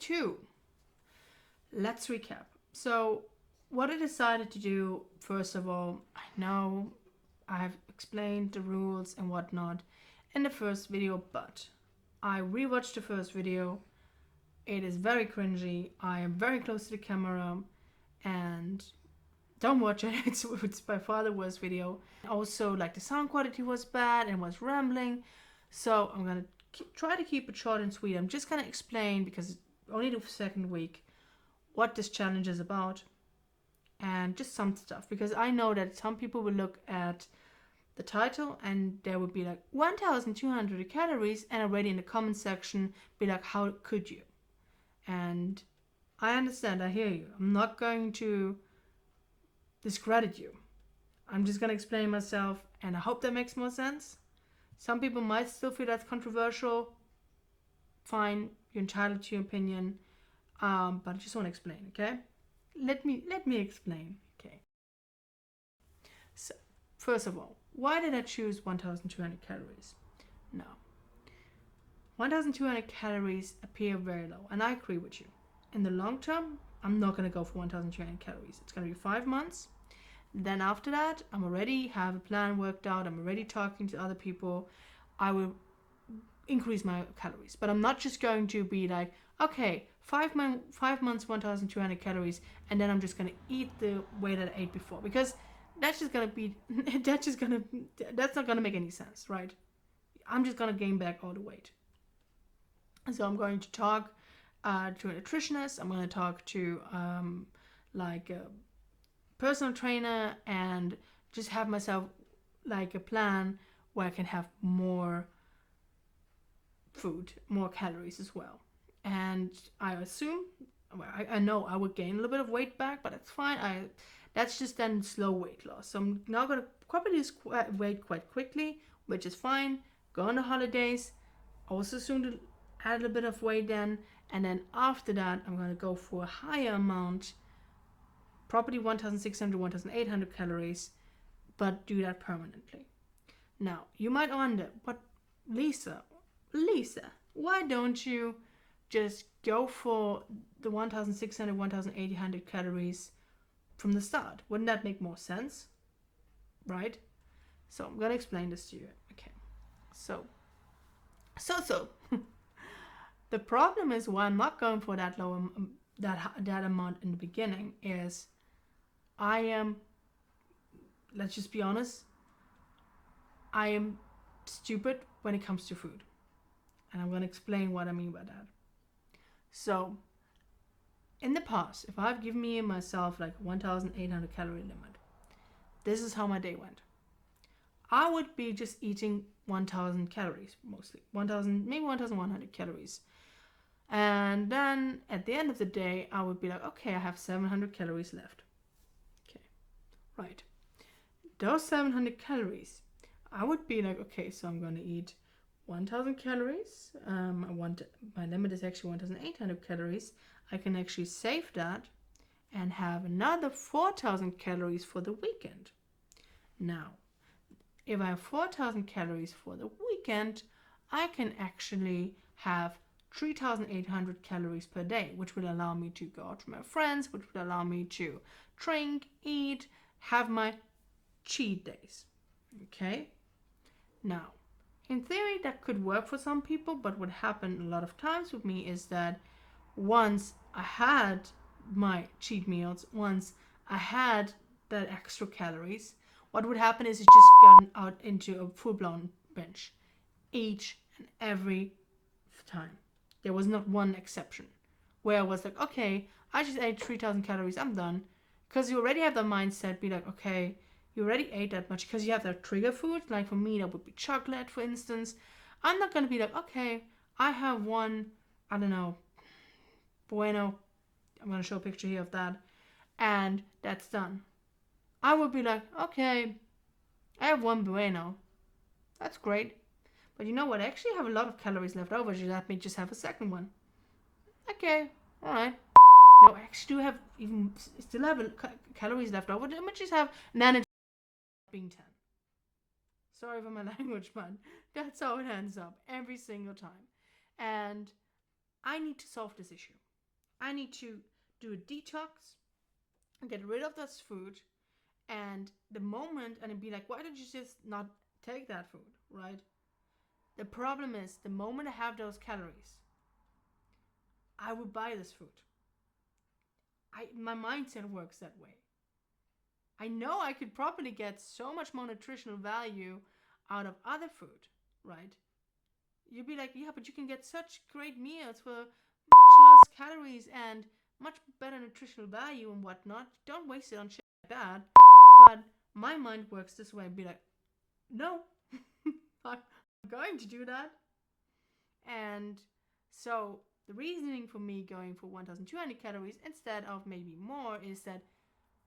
week 2. Let's recap. So what I decided to do, first of all, I know I've explained the rules and whatnot in the first video, but I rewatched the first video. It is very cringy. I am very close to the camera, and don't watch it. It's by far the worst video. Also, like, the sound quality was bad and was rambling. So I'm gonna try to keep it short and sweet. I'm just gonna explain, because it's only the second week, what this challenge is about, and just some stuff, because I know that some people will look at the title and there would be like 1,200 calories, and already in the comment section be like, how could you? And I understand, I hear you. I'm not going to discredit you. I'm just gonna explain myself, and I hope that makes more sense. Some people might still feel that's controversial. Fine, you're entitled to your opinion. But I just want to explain, okay? Let me explain, okay? So, first of all, why did I choose 1,200 calories? Now, 1,200 calories appear very low, and I agree with you. In the long term, I'm not going to go for 1,200 calories. It's going to be 5 months. Then after that, I'm already have a plan worked out. I'm already talking to other people. I will increase my calories, but I'm not just going to be like, okay, 5 months 1,200 calories, and then I'm just gonna eat the way that I ate before, because that's not gonna make any sense, right? I'm just gonna gain back all the weight. So I'm going to talk to a nutritionist. I'm going to talk to like a personal trainer, and just have myself like a plan where I can have more food, more calories as well. And I assume, I know I would gain a little bit of weight back, but that's fine. That's just then slow weight loss. So I'm now going to probably lose weight quite quickly, which is fine. Go on the holidays. Also soon to add a little bit of weight then. And then after that, I'm going to go for a higher amount, probably 1,600, 1,800 calories, but do that permanently. Now, you might wonder, but Lisa, why don't you just go for the 1,600, 1,800 calories from the start? Wouldn't that make more sense? Right? So I'm gonna explain this to you. Okay. So. The problem is why I'm not going for that low that amount in the beginning is I am, let's just be honest, I am stupid when it comes to food. And I'm going to explain what I mean by that. So, in the past, if I've given myself like 1,800 calorie limit, this is how my day went. I would be just eating 1,000 calories mostly, 1,000, maybe 1,100 calories. And then at the end of the day, I would be like, okay, I have 700 calories left. Okay, right. Those 700 calories, I would be like, okay, so I'm going to eat 1,000 calories. My limit is actually 1,800 calories. I can actually save that and have another 4,000 calories for the weekend. Now, if I have 4,000 calories for the weekend, I can actually have 3,800 calories per day, which will allow me to go out with my friends, which will allow me to drink, eat, have my cheat days. Okay? Now, in theory, that could work for some people, but what happened a lot of times with me is that once I had my cheat meals, once I had that extra calories, what would happen is it just gotten out into a full-blown binge each and every time. There was not one exception where I was like, okay, I just ate 3,000 calories, I'm done. Because you already have the mindset, be like, okay, you already ate that much, because you have that trigger food. Like for me, that would be chocolate, for instance. I'm not going to be like, okay, I have one, I don't know, bueno, I'm going to show a picture here of that, and that's done. I would be like, okay, I have one bueno. That's great. But you know what? I actually have a lot of calories left over. Just let me just have a second one. Okay, alright. No, I actually do have still have calories left over. Let me just have, and then it's being 10. Sorry for my language, man. That's how it ends up every single time. And I need to solve this issue. I need to do a detox, get rid of this food, and the moment, and it'd be like, why don't you just not take that food, right? The problem is, the moment I have those calories, I would buy this food. My mindset works that way. I know I could probably get so much more nutritional value out of other food, right? You'd be like, yeah, but you can get such great meals for much less calories and much better nutritional value and whatnot. Don't waste it on shit like that. But my mind works this way. I'd be like, no, I'm going to do that. And so the reasoning for me going for 1,200 calories instead of maybe more is that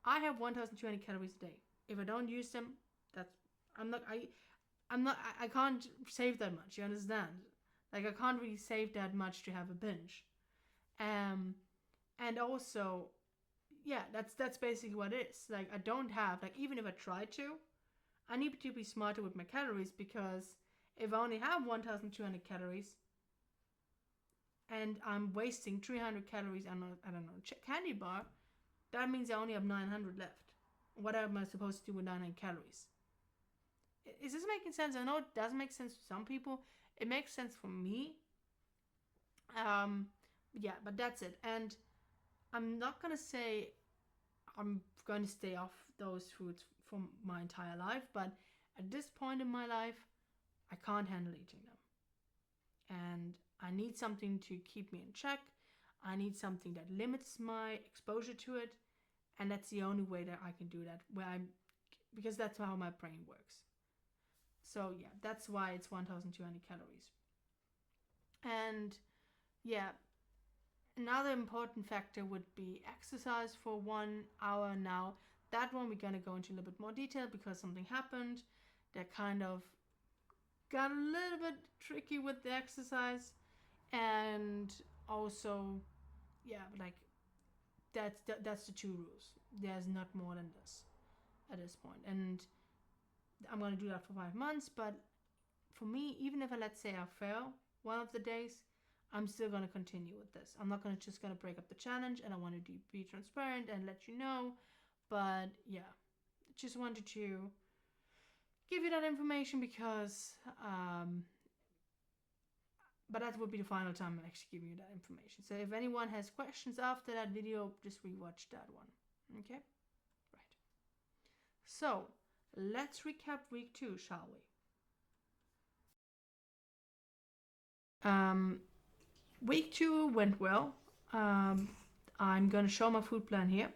I have 1,200 calories a day. If I don't use them, that's I can't save that much. You understand? Like I can't really save that much to have a binge. Um, and also, yeah, that's basically what it is. Like I don't have, like, even if I try to, I need to be smarter with my calories, because if I only have 1,200 calories and I'm wasting 300 calories on a, I don't know, candy bar, that means I only have 900 left. What am I supposed to do with 900 calories? Is this making sense? I know it doesn't make sense to some people. It makes sense for me. Um, yeah, but that's it. And I'm not gonna say I'm going to stay off those foods for my entire life, but at this point in my life, I can't handle eating them. And I need something to keep me in check. I need something that limits my exposure to it. And that's the only way that I can do that, because that's how my brain works. So yeah, that's why it's 1,200 calories. And yeah, another important factor would be exercise for 1 hour. Now, that one we're going to go into a little bit more detail because something happened that kind of got a little bit tricky with the exercise. And also, yeah, like that's the two rules. There's not more than this at this point. And I'm going to do that for 5 months. But for me, even if I, let's say, I fail one of the days, I'm still going to continue with this. I'm not just going to break up the challenge, and I want to be transparent and let you know. But yeah, just wanted to give you that information because but that would be the final time I'm actually giving you that information. So if anyone has questions after that video, just rewatch that one. Okay? Right. So let's recap week 2, shall we? Week 2 went well. I'm gonna show my food plan here.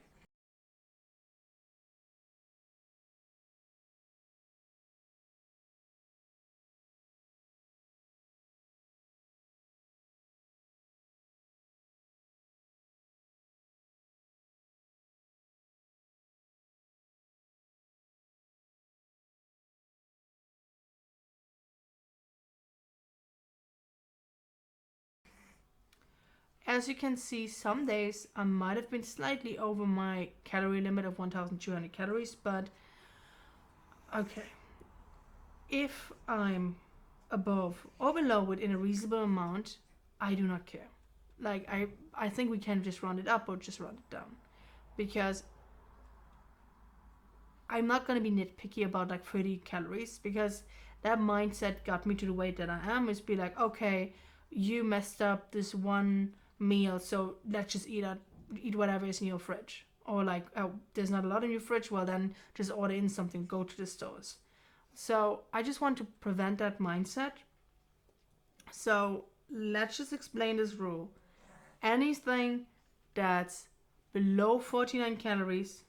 As you can see, some days I might have been slightly over my calorie limit of 1,200 calories, but okay. If I'm above or below within a reasonable amount, I do not care. Like I think we can just round it up or just round it down, because I'm not gonna be nitpicky about like 30 calories, because that mindset got me to the weight that I am. Is be like, okay, you messed up this one meal, so let's just eat whatever is in your fridge. Or like, oh, there's not a lot in your fridge, well then just order in something, go to the stores. So I just want to prevent that mindset. So let's just explain this rule. Anything that's below 49 calories,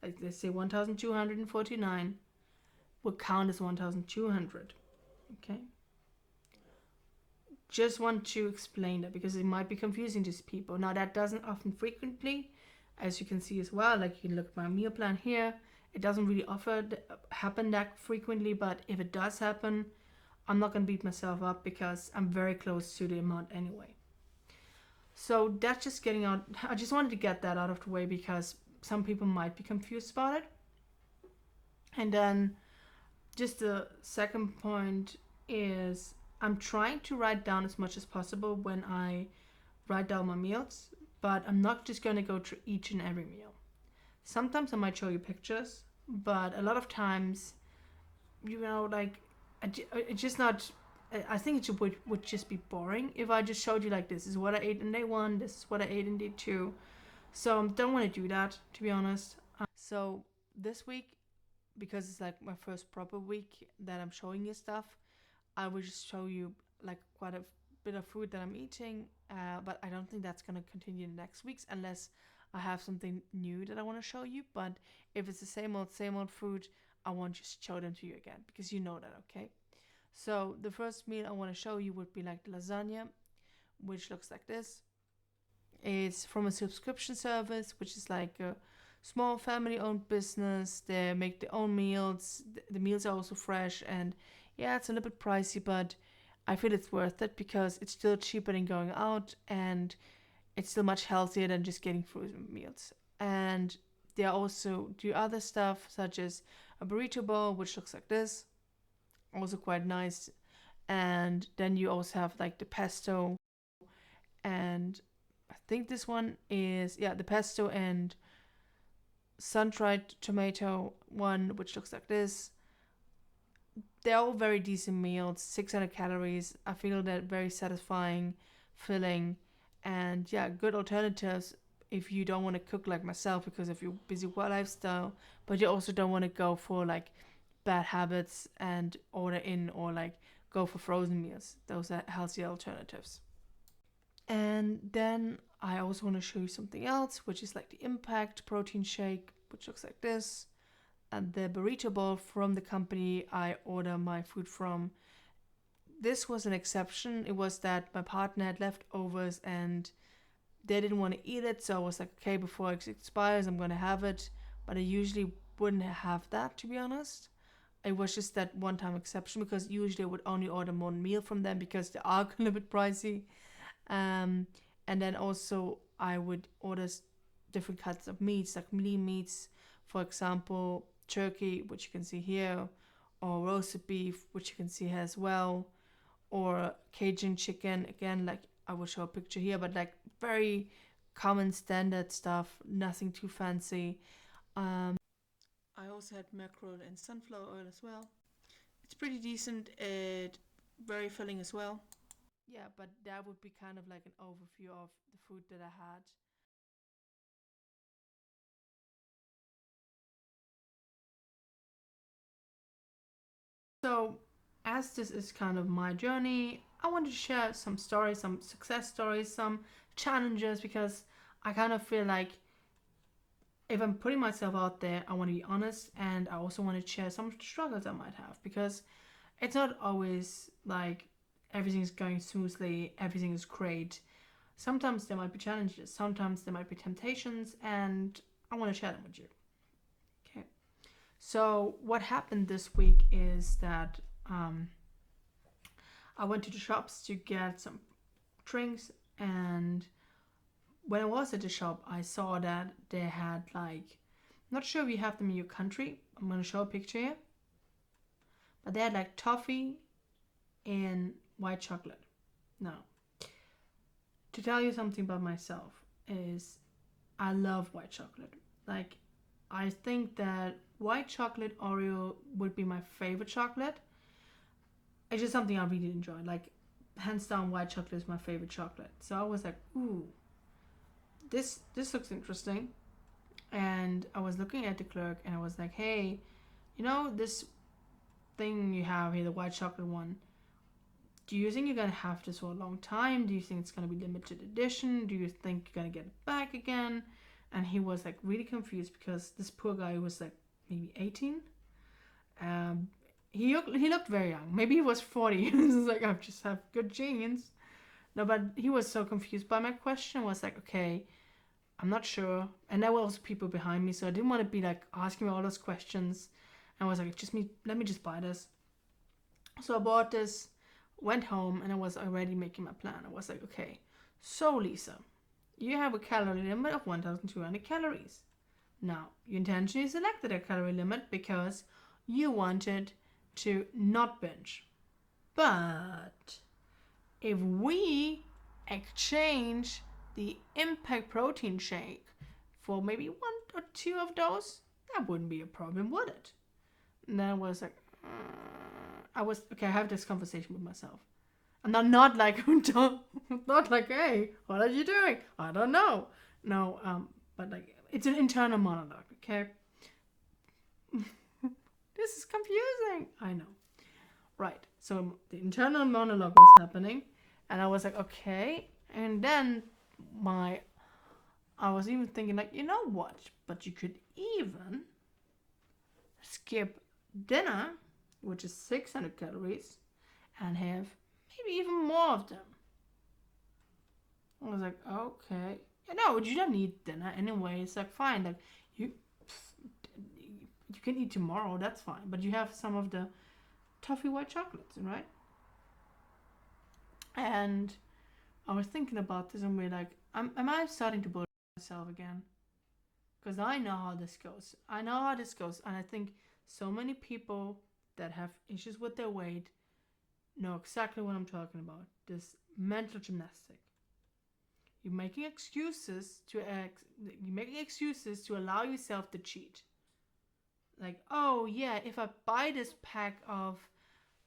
like let's say 1,249, will count as 1,200. Okay? Just want to explain that because it might be confusing to people. Now, that doesn't often frequently, as you can see as well. Like you can look at my meal plan here. It doesn't really happen that frequently, but if it does happen, I'm not going to beat myself up because I'm very close to the amount anyway. So that's just getting out. I just wanted to get that out of the way because some people might be confused about it. And then just the second point is I'm trying to write down as much as possible when I write down my meals. but I'm not just going to go through each and every meal. Sometimes I might show you pictures, but a lot of times, like, it's just not. I think it would just be boring if I just showed you like this is what I ate in day one, this is what I ate in day two. So I don't want to do that, to be honest. So this week, because it's like my first proper week that I'm showing you stuff, I will just show you like quite a bit of food that I'm eating. But I don't think that's gonna continue in the next weeks unless I have something new that I want to show you. But if it's the same old food, I won't just show them to you again because you know that, okay? So the first meal I want to show you would be like the lasagna, which looks like this. It's from a subscription service, which is like a small family-owned business. They make their own meals. The meals are also fresh, and yeah, it's a little bit pricey, but I feel it's worth it because it's still cheaper than going out, and it's still much healthier than just getting frozen meals. And they also do other stuff such as a burrito bowl, which looks like this, also quite nice. And then you also have like the pesto, and I think this one is, yeah, the pesto and sun-dried tomato one, which looks like this. They're all very decent meals, 600 calories. I feel that very satisfying, filling, and yeah, good alternatives if you don't want to cook like myself because of your busy work lifestyle, but you also don't want to go for like bad habits and order in or like go for frozen meals. Those are healthy alternatives. And then I also want to show you something else, which is like the Impact protein shake, which looks like this. And the burrito bowl from the company I order my food from. This was an exception. It was that my partner had leftovers and they didn't want to eat it. So I was like, okay, before it expires, I'm going to have it. But I usually wouldn't have that, to be honest. It was just that one time exception because usually I would only order one meal from them because they are a little bit pricey. And then also I would order different cuts of meats, like lean meats, for example, turkey, which you can see here, or roasted beef, which you can see here as well, or Cajun chicken, again, like I will show a picture here, but like very common standard stuff, nothing too fancy. I also had mackerel and sunflower oil as well. It's pretty decent, it very filling as well. Yeah, but that would be kind of like an overview of the food that I had. So, as this is kind of my journey, I want to share some stories, some success stories, some challenges, because I kind of feel like if I'm putting myself out there, I want to be honest, and I also want to share some struggles I might have because it's not always like everything's going smoothly, everything is great. Sometimes there might be challenges, sometimes there might be temptations, and I want to share them with you. Okay. So, what happened this week is that I went to the shops to get some drinks, and when I was at the shop, I saw that they had like, not sure if you have them in your country. I'm gonna show a picture here, but they had like toffee and white chocolate. Now, to tell you something about myself is I love white chocolate. Like, I think that white chocolate Oreo would be my favorite chocolate. It's just something I really enjoy. Like, hands down, white chocolate is my favorite chocolate. So I was like, ooh, this looks interesting. And I was looking at the clerk and I was like, hey, this thing you have here, the white chocolate one, do you think you're gonna have this for a long time? Do you think it's gonna be limited edition? Do you think you're gonna get it back again? And he was like really confused because this poor guy was like maybe 18. Um, he looked very young. Maybe he was 40. He was like, I just have good genes. No, but he was so confused by my question. Was like, okay, I'm not sure. And there were also people behind me, so I didn't want to be like asking me all those questions. And I was like, let me just buy this. So I bought this, went home, and I was already making my plan. I was like, okay, so Lisa, you have a calorie limit of 1,200 calories. Now, you intentionally selected a calorie limit because you wanted to not binge. But if we exchange the impact protein shake for maybe one or two of those, that wouldn't be a problem, would it? And then I was like, I was okay. I have this conversation with myself, and I'm not like, not like, hey, what are you doing? I don't know. No, but like it's an internal monologue. Okay, this is confusing. I know. Right. So the internal monologue was happening, and I was like, okay. And then my, I was even thinking like, you know what? But you could even skip dinner, which is 600 calories, and have maybe even more of them. I was like, okay. Yeah, no, you don't need dinner anyway. It's like fine. Like you, you can eat tomorrow. That's fine. But you have some of the toffee white chocolates, right? And I was thinking about this and we're like, am I starting to bullshit myself again? Because I know how this goes. I know how this goes. And I think so many people that have issues with their weight know exactly what I'm talking about. This mental gymnastic. You're making excuses to allow yourself to cheat. Like, oh yeah, if I buy this pack of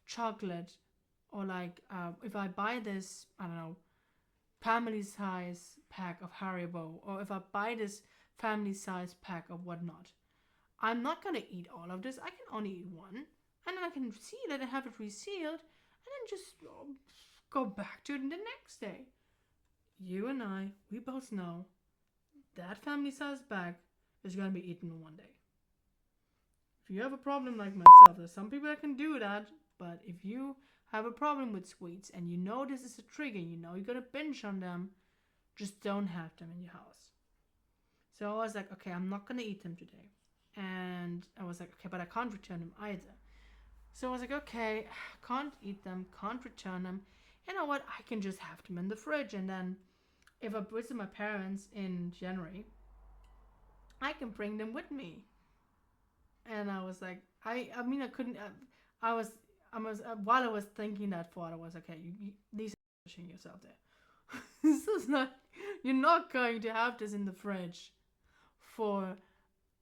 chocolate, or like if I buy this, I don't know, family size pack of Haribo, or if I buy this family size pack of whatnot, I'm not gonna eat all of this. I can only eat one, and then I can seal it and have it resealed, and then just go back to it the next day. You and I, we both know that family size bag is gonna be eaten in one day. If you have a problem like myself, there's some people that can do that, but if you have a problem with sweets and you know this is a trigger, you know you're gonna binge on them, just don't have them in your house. So I was like, okay, I'm not gonna eat them today. And I was like, okay, but I can't return them either. So I was like, okay, can't eat them, can't return them. You know what? I can just have them in the fridge, and then if I visit my parents in January, I can bring them with me. And I was like, I mean, I couldn't. While I was thinking that thought, I was okay. These are pushing yourself there. This is not. You're not going to have this in the fridge for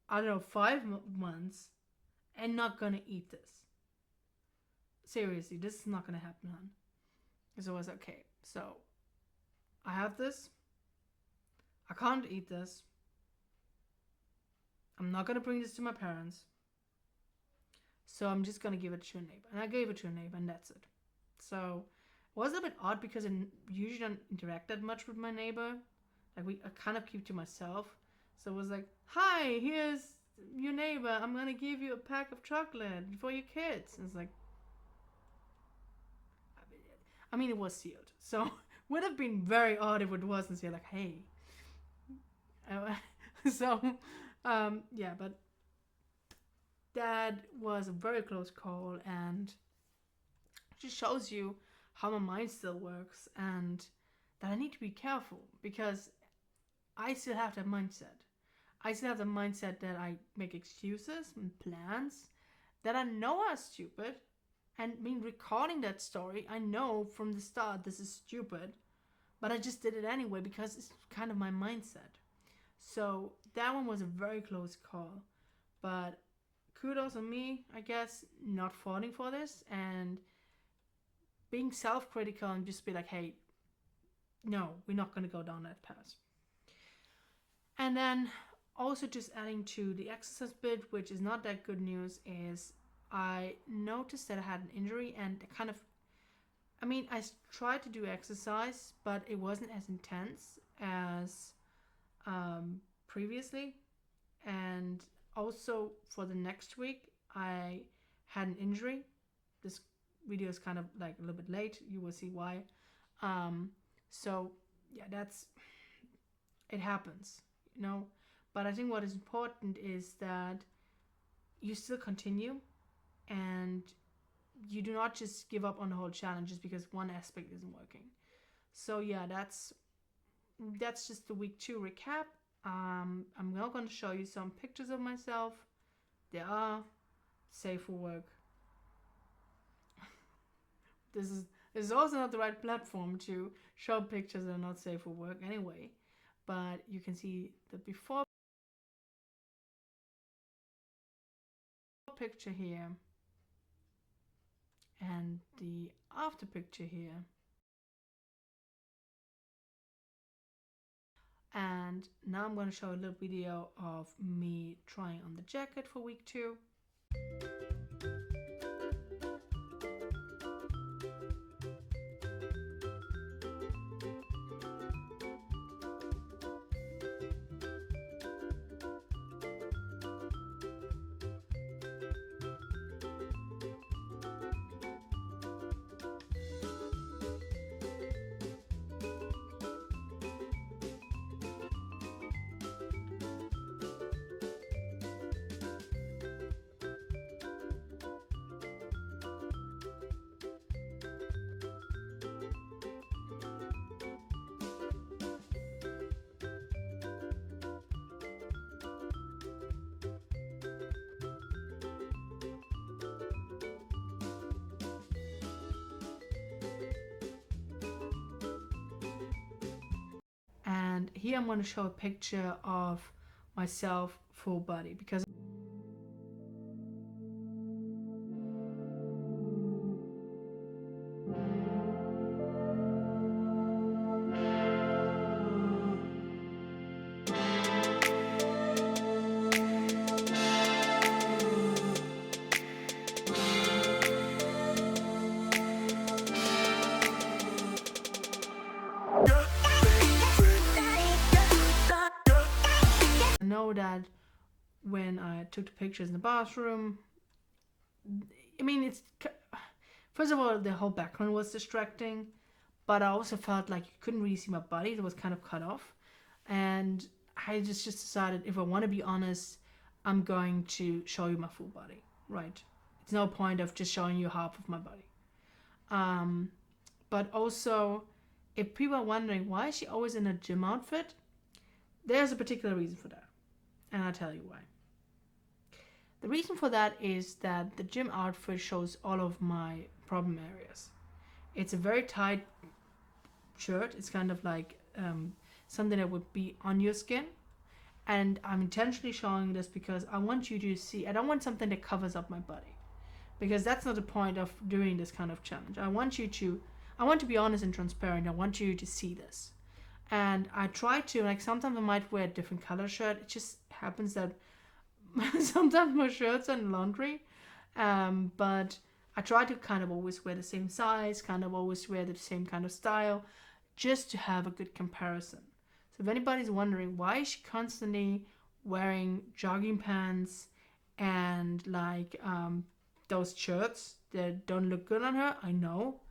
I don't know 5 months and not gonna eat this. Seriously, this is not gonna happen, hon. So I was okay. So I have this. I can't eat this. I'm not gonna bring this to my parents. So I'm just gonna give it to a neighbor. And I gave it to a neighbor, and that's it. So it was a bit odd because I usually don't interact that much with my neighbor. Like I kind of keep to myself. So it was like, hi, here's your neighbor. I'm gonna give you a pack of chocolate for your kids. And it's like, I mean, it was sealed. So would have been very odd if it wasn't sealed. Like, hey. So, yeah, but that was a very close call, and it just shows you how my mind still works, and that I need to be careful because I still have that mindset. I still have the mindset that I make excuses and plans that I know are stupid. And I mean, recording that story, I know from the start this is stupid, but I just did it anyway because it's kind of my mindset. So that one was a very close call. But kudos on me, I guess, not falling for this and being self critical and just be like, hey, no, we're not going to go down that path. And then also just adding to the exercise bit, which is not that good news, is I noticed that I had an injury and kind of, I mean, I tried to do exercise, but it wasn't as intense as previously. And also for the next week, I had an injury. This video is kind of like a little bit late. You will see why. Um, so yeah, that's it happens, you know. But I think what is important is that you still continue and you do not just give up on the whole challenge just because one aspect isn't working. So yeah, that's just the week 2 recap. I'm now going to show you some pictures of myself. They are safe for work. This is It's also not the right platform to show pictures that are not safe for work anyway. But you can see the before picture here and the after picture here. And now I'm going to show a little video of me trying on the jacket for week 2. And here I'm going to show a picture of myself full body, because I know that when I took the pictures in the bathroom, I mean, it's first of all, the whole background was distracting, but I also felt like you couldn't really see my body. It was kind of cut off. And I just decided, if I want to be honest, I'm going to show you my full body, right? It's no point of just showing you half of my body. But also, if people are wondering why is she always in a gym outfit, there's a particular reason for that, and I'll tell you why. The reason for that is that the gym outfit shows all of my problem areas. It's a very tight shirt. It's kind of like something that would be on your skin. And I'm intentionally showing this because I want you to see. I don't want something that covers up my body, because that's not the point of doing this kind of challenge. I want to be honest and transparent. I want you to see this. And I try to, like, sometimes I might wear a different color shirt. It just happens that sometimes my shirts are in laundry. But I try to kind of always wear the same size, kind of always wear the same kind of style, just to have a good comparison. So if anybody's wondering why is she constantly wearing jogging pants and like those shirts that don't look good on her, I know,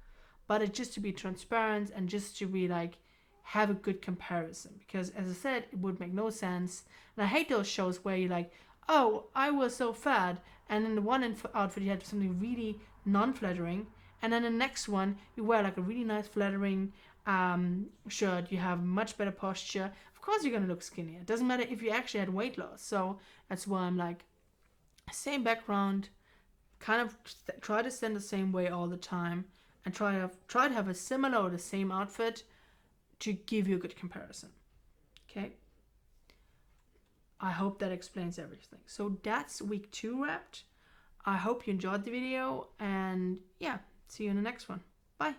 but it's just to be transparent and just to be like have a good comparison, because as I said, it would make no sense. And I hate those shows where you're like, oh, I was so fat, and in the one outfit you had something really non-flattering, and then the next one you wear like a really nice flattering shirt, you have much better posture. Of course you're gonna look skinnier. It doesn't matter if you actually had weight loss. So that's why I'm like, same background, kind of try to stand the same way all the time, and try to have a similar or the same outfit to give you a good comparison. Okay, I hope that explains everything. So that's week 2 wrapped. I hope you enjoyed the video, and yeah, see you in the next one. Bye.